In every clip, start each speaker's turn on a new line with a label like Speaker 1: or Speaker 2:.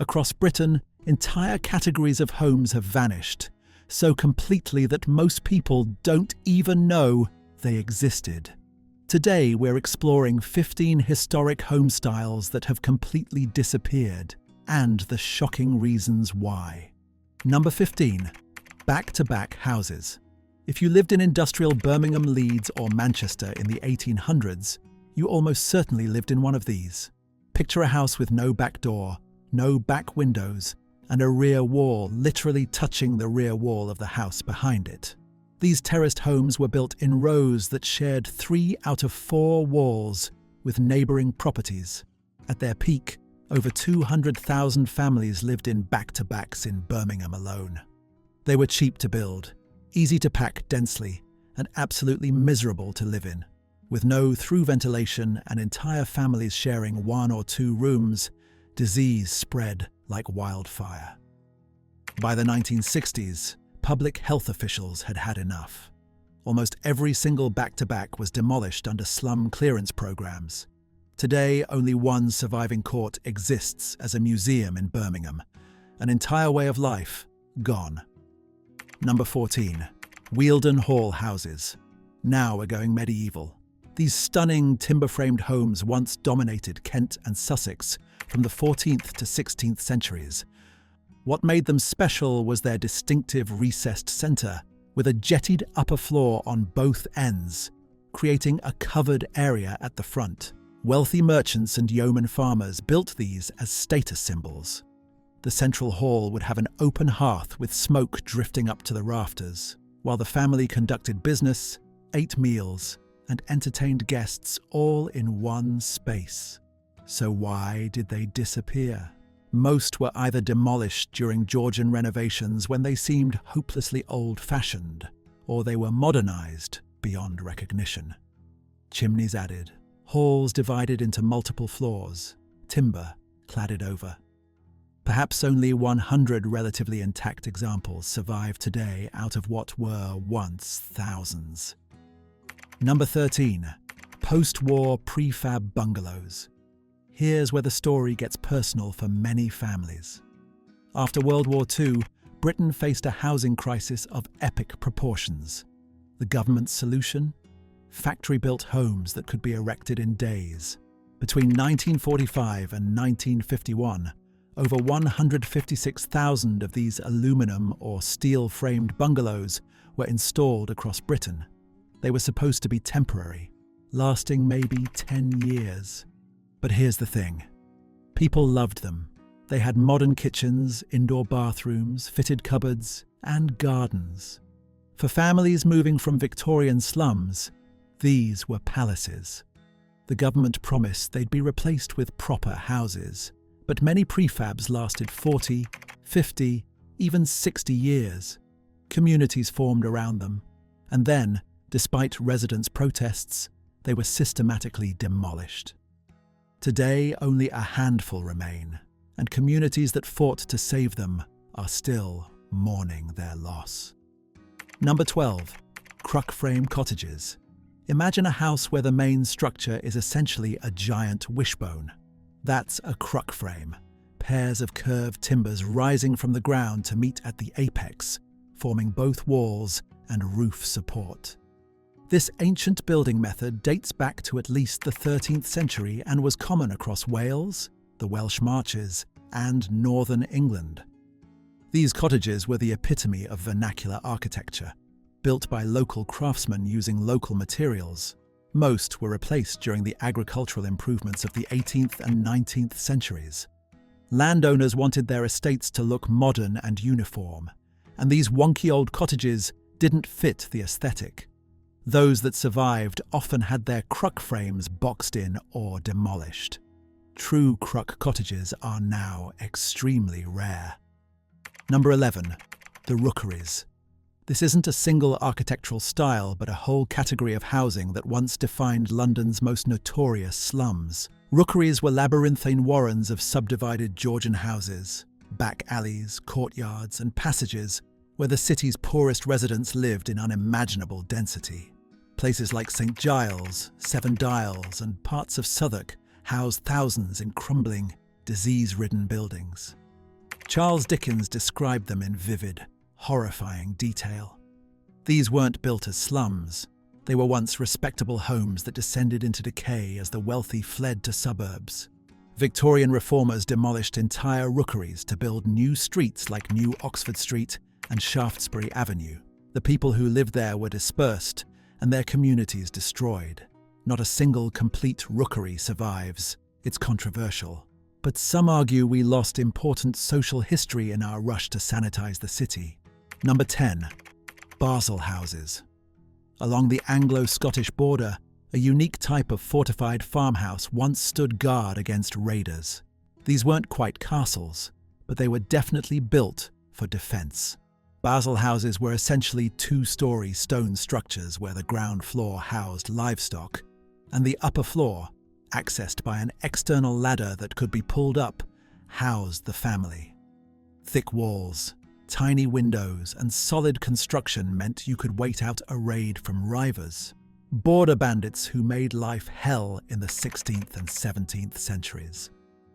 Speaker 1: Across Britain, entire categories of homes have vanished, so completely that most people don't even know they existed. Today, we're exploring 15 historic home styles that have completely disappeared, and the shocking reasons why. Number 15. Back-to-back houses. If you lived in industrial Birmingham, Leeds, or Manchester in the 1800s, you almost certainly lived in one of these. Picture a house with no back door, no back windows, and a rear wall literally touching the rear wall of the house behind it. These terraced homes were built in rows that shared 3 out of 4 walls with neighbouring properties. At their peak, over 200,000 families lived in back-to-backs in Birmingham alone. They were cheap to build, easy to pack densely, and absolutely miserable to live in. With no through ventilation and entire families sharing 1 or 2 rooms, disease spread like wildfire. By the 1960s, public health officials had had enough. Almost every single back-to-back was demolished under slum clearance programs. Today, only one surviving court exists as a museum in Birmingham. An entire way of life gone. Number 14. Wealden Hall houses. Now we're going medieval. These stunning timber-framed homes once dominated Kent and Sussex from the 14th to 16th centuries. What made them special was their distinctive recessed centre, with a jettied upper floor on both ends, creating a covered area at the front. Wealthy merchants and yeoman farmers built these as status symbols. The central hall would have an open hearth with smoke drifting up to the rafters, while the family conducted business, ate meals, and entertained guests all in one space. So why did they disappear? Most were either demolished during Georgian renovations when they seemed hopelessly old-fashioned, or they were modernized beyond recognition. Chimneys added, halls divided into multiple floors, timber cladded over. Perhaps only 100 relatively intact examples survive today out of what were once thousands. Number 13. Post-war prefab bungalows. Here's where the story gets personal for many families. After World War II, Britain faced a housing crisis of epic proportions. The government's solution? Factory-built homes that could be erected in days. Between 1945 and 1951, over 156,000 of these aluminum or steel-framed bungalows were installed across Britain. They were supposed to be temporary, lasting maybe 10 years. But here's the thing. People loved them. They had modern kitchens, indoor bathrooms, fitted cupboards, and gardens. For families moving from Victorian slums, these were palaces. The government promised they'd be replaced with proper houses, but many prefabs lasted 40, 50, even 60 years. Communities formed around them, and then, despite residents' protests, they were systematically demolished. Today, only a handful remain, and communities that fought to save them are still mourning their loss. Number 12. Cruck frame cottages. Imagine a house where the main structure is essentially a giant wishbone. That's a cruck frame, pairs of curved timbers rising from the ground to meet at the apex, forming both walls and roof support. This ancient building method dates back to at least the 13th century and was common across Wales, the Welsh Marches, and northern England. These cottages were the epitome of vernacular architecture, built by local craftsmen using local materials. Most were replaced during the agricultural improvements of the 18th and 19th centuries. Landowners wanted their estates to look modern and uniform, and these wonky old cottages didn't fit the aesthetic. Those that survived often had their cruck frames boxed in or demolished. True cruck cottages are now extremely rare. Number 11. The rookeries. This isn't a single architectural style, but a whole category of housing that once defined London's most notorious slums. Rookeries were labyrinthine warrens of subdivided Georgian houses, back alleys, courtyards, and passages where the city's poorest residents lived in unimaginable density. Places like St Giles, Seven Dials, and parts of Southwark housed thousands in crumbling, disease-ridden buildings. Charles Dickens described them in vivid, horrifying detail. These weren't built as slums. They were once respectable homes that descended into decay as the wealthy fled to suburbs. Victorian reformers demolished entire rookeries to build new streets like New Oxford Street and Shaftesbury Avenue. The people who lived there were dispersed and their communities destroyed. Not a single complete rookery survives. It's controversial. But some argue we lost important social history in our rush to sanitize the city. Number 10. Basel houses. Along the Anglo-Scottish border, a unique type of fortified farmhouse once stood guard against raiders. These weren't quite castles, but they were definitely built for defense. Basel houses were essentially two-story stone structures where the ground floor housed livestock, and the upper floor, accessed by an external ladder that could be pulled up, housed the family. Thick walls, tiny windows, and solid construction meant you could wait out a raid from rivers, border bandits who made life hell in the 16th and 17th centuries.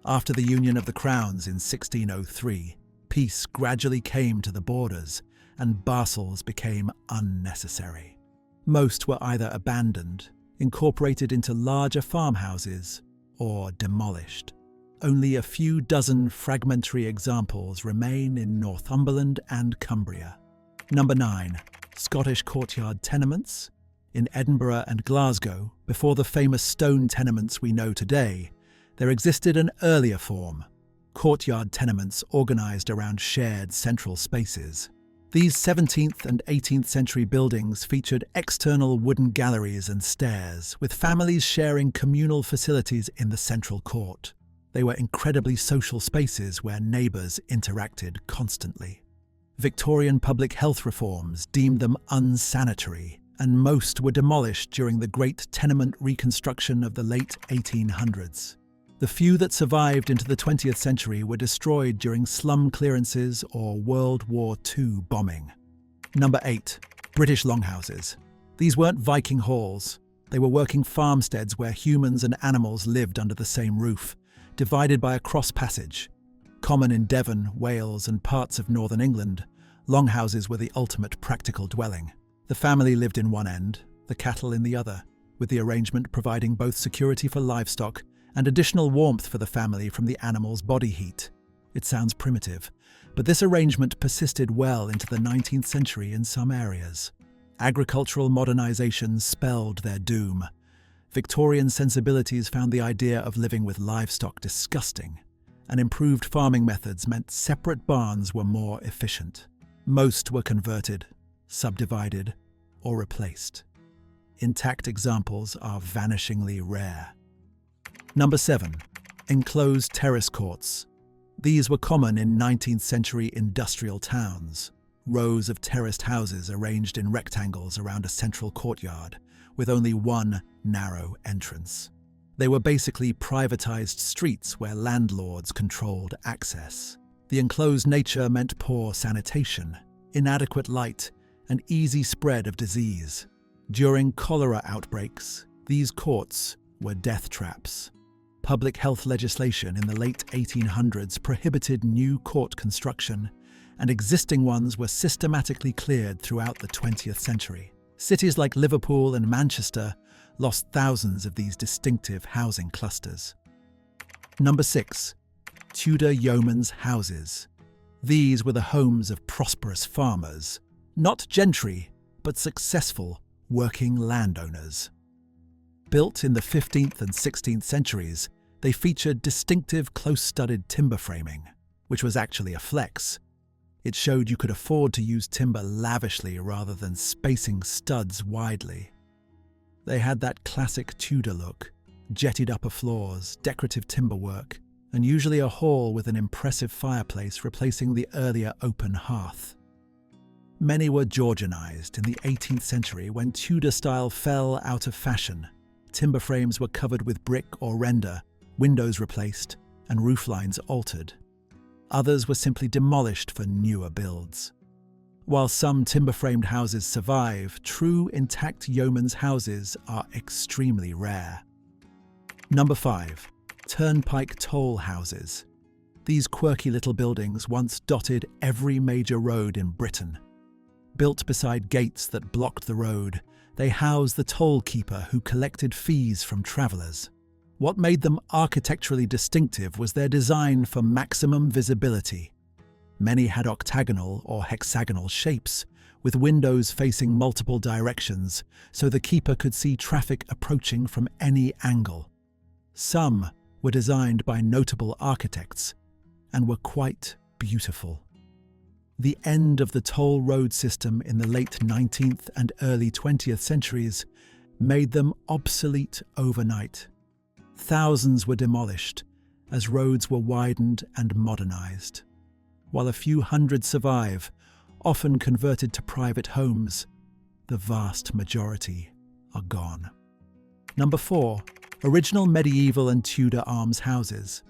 Speaker 1: After the Union of the Crowns in 1603, peace gradually came to the borders, and Bastles became unnecessary. Most were either abandoned, incorporated into larger farmhouses, or demolished. Only a few dozen fragmentary examples remain in Northumberland and Cumbria. Number 9. Scottish courtyard tenements. In Edinburgh and Glasgow, before the famous stone tenements we know today, there existed an earlier form, courtyard tenements organised around shared central spaces. These 17th and 18th century buildings featured external wooden galleries and stairs, with families sharing communal facilities in the central court. They were incredibly social spaces where neighbours interacted constantly. Victorian public health reforms deemed them unsanitary, and most were demolished during the Great Tenement Reconstruction of the late 1800s. The few that survived into the 20th century were destroyed during slum clearances or World War II bombing. Number 8. British longhouses. These weren't Viking halls. They were working farmsteads where humans and animals lived under the same roof, divided by a cross passage. Common in Devon, Wales, and parts of northern England, longhouses were the ultimate practical dwelling. The family lived in one end, the cattle in the other, with the arrangement providing both security for livestock and additional warmth for the family from the animal's body heat. It sounds primitive, but this arrangement persisted well into the 19th century in some areas. Agricultural modernization spelled their doom. Victorian sensibilities found the idea of living with livestock disgusting, and improved farming methods meant separate barns were more efficient. Most were converted, subdivided, or replaced. Intact examples are vanishingly rare. Number 7. Enclosed terrace courts. These were common in 19th century industrial towns. Rows of terraced houses arranged in rectangles around a central courtyard, with only one narrow entrance. They were basically privatized streets where landlords controlled access. The enclosed nature meant poor sanitation, inadequate light, and easy spread of disease. During cholera outbreaks, these courts were death traps. Public health legislation in the late 1800s prohibited new court construction, and existing ones were systematically cleared throughout the 20th century. Cities like Liverpool and Manchester lost thousands of these distinctive housing clusters. Number 6. Tudor yeomen's houses. These were the homes of prosperous farmers, not gentry, but successful working landowners. Built in the 15th and 16th centuries, they featured distinctive close-studded timber framing, which was actually a flex. It showed you could afford to use timber lavishly rather than spacing studs widely. They had that classic Tudor look, jettied upper floors, decorative timber work, and usually a hall with an impressive fireplace replacing the earlier open hearth. Many were Georgianized in the 18th century when Tudor style fell out of fashion. Timber frames were covered with brick or render, windows replaced, and rooflines altered. Others were simply demolished for newer builds. While some timber-framed houses survive, true intact yeomen's houses are extremely rare. Number 5. Turnpike toll houses. These quirky little buildings once dotted every major road in Britain. Built beside gates that blocked the road, they housed the toll keeper who collected fees from travellers. What made them architecturally distinctive was their design for maximum visibility. Many had octagonal or hexagonal shapes, with windows facing multiple directions, so the keeper could see traffic approaching from any angle. Some were designed by notable architects and were quite beautiful. The end of the toll road system in the late 19th and early 20th centuries made them obsolete overnight. Thousands were demolished as roads were widened and modernized. While a few hundred survive, often converted to private homes, the vast majority are gone. Number 4. Original medieval and Tudor almshouses.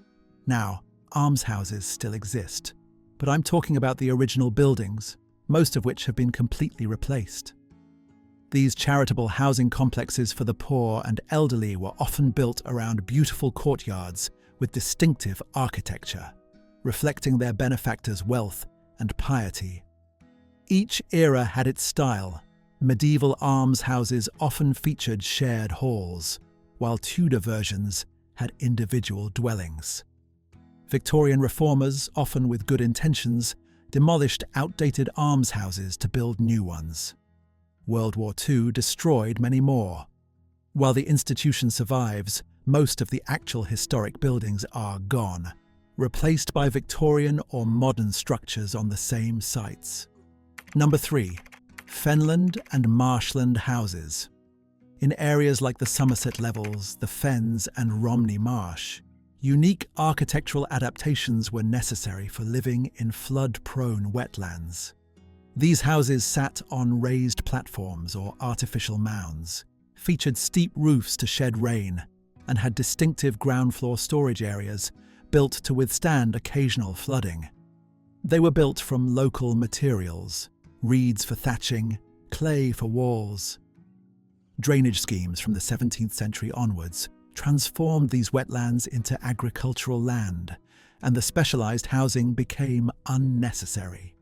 Speaker 1: Now, almshouses still exist, but I'm talking about the original buildings, most of which have been completely replaced. These charitable housing complexes for the poor and elderly were often built around beautiful courtyards with distinctive architecture, reflecting their benefactors' wealth and piety. Each era had its style. Medieval almshouses often featured shared halls, while Tudor versions had individual dwellings. Victorian reformers, often with good intentions, demolished outdated almshouses to build new ones. World War II destroyed many more. While the institution survives, most of the actual historic buildings are gone, replaced by Victorian or modern structures on the same sites. Number 3. Fenland and marshland houses. In areas like the Somerset Levels, the Fens and Romney Marsh, unique architectural adaptations were necessary for living in flood-prone wetlands. These houses sat on raised platforms or artificial mounds, featured steep roofs to shed rain, and had distinctive ground floor storage areas built to withstand occasional flooding. They were built from local materials, reeds for thatching, clay for walls. Drainage schemes from the 17th century onwards transformed these wetlands into agricultural land, and the specialised housing became unnecessary.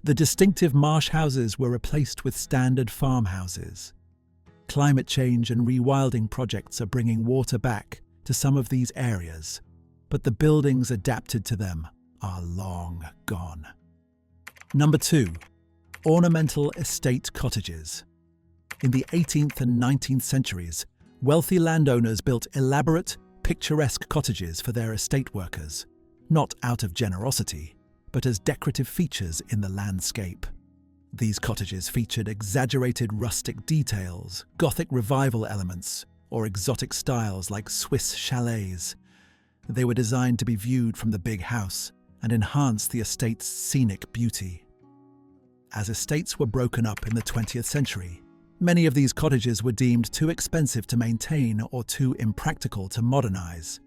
Speaker 1: The distinctive marsh houses were replaced with standard farmhouses. Climate change and rewilding projects are bringing water back to some of these areas, but the buildings adapted to them are long gone. Number 2. Ornamental estate cottages. In the 18th and 19th centuries, wealthy landowners built elaborate, picturesque cottages for their estate workers, not out of generosity, but as decorative features in the landscape. These cottages featured exaggerated rustic details, Gothic revival elements, or exotic styles like Swiss chalets. They were designed to be viewed from the big house and enhance the estate's scenic beauty. As estates were broken up in the 20th century, many of these cottages were deemed too expensive to maintain or too impractical to modernize.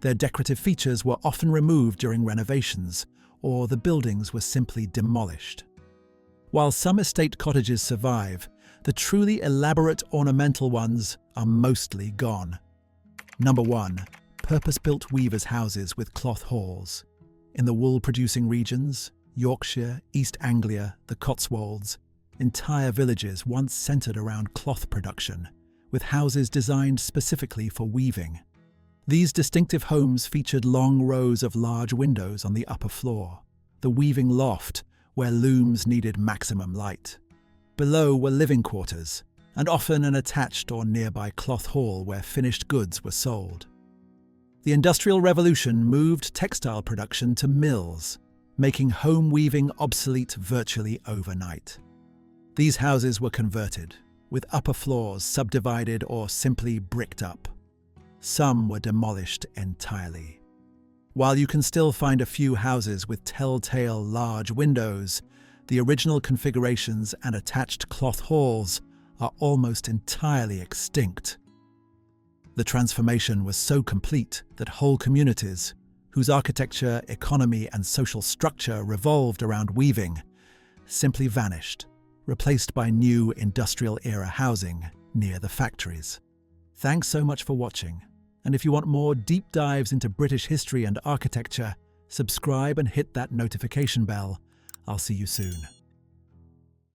Speaker 1: Their decorative features were often removed during renovations, or the buildings were simply demolished. While some estate cottages survive, the truly elaborate ornamental ones are mostly gone. Number 1. Purpose-built weavers' houses with cloth halls. In the wool-producing regions, Yorkshire, East Anglia, the Cotswolds, entire villages once centred around cloth production, with houses designed specifically for weaving. These distinctive homes featured long rows of large windows on the upper floor, the weaving loft where looms needed maximum light. Below were living quarters, and often an attached or nearby cloth hall where finished goods were sold. The Industrial Revolution moved textile production to mills, making home weaving obsolete virtually overnight. These houses were converted, with upper floors subdivided or simply bricked up. Some were demolished entirely. While you can still find a few houses with telltale large windows, the original configurations and attached cloth halls are almost entirely extinct. The transformation was so complete that whole communities, whose architecture, economy, and social structure revolved around weaving, simply vanished, replaced by new industrial-era housing near the factories. Thanks so much for watching, and if you want more deep dives into British history and architecture, subscribe and hit that notification bell. I'll see you soon.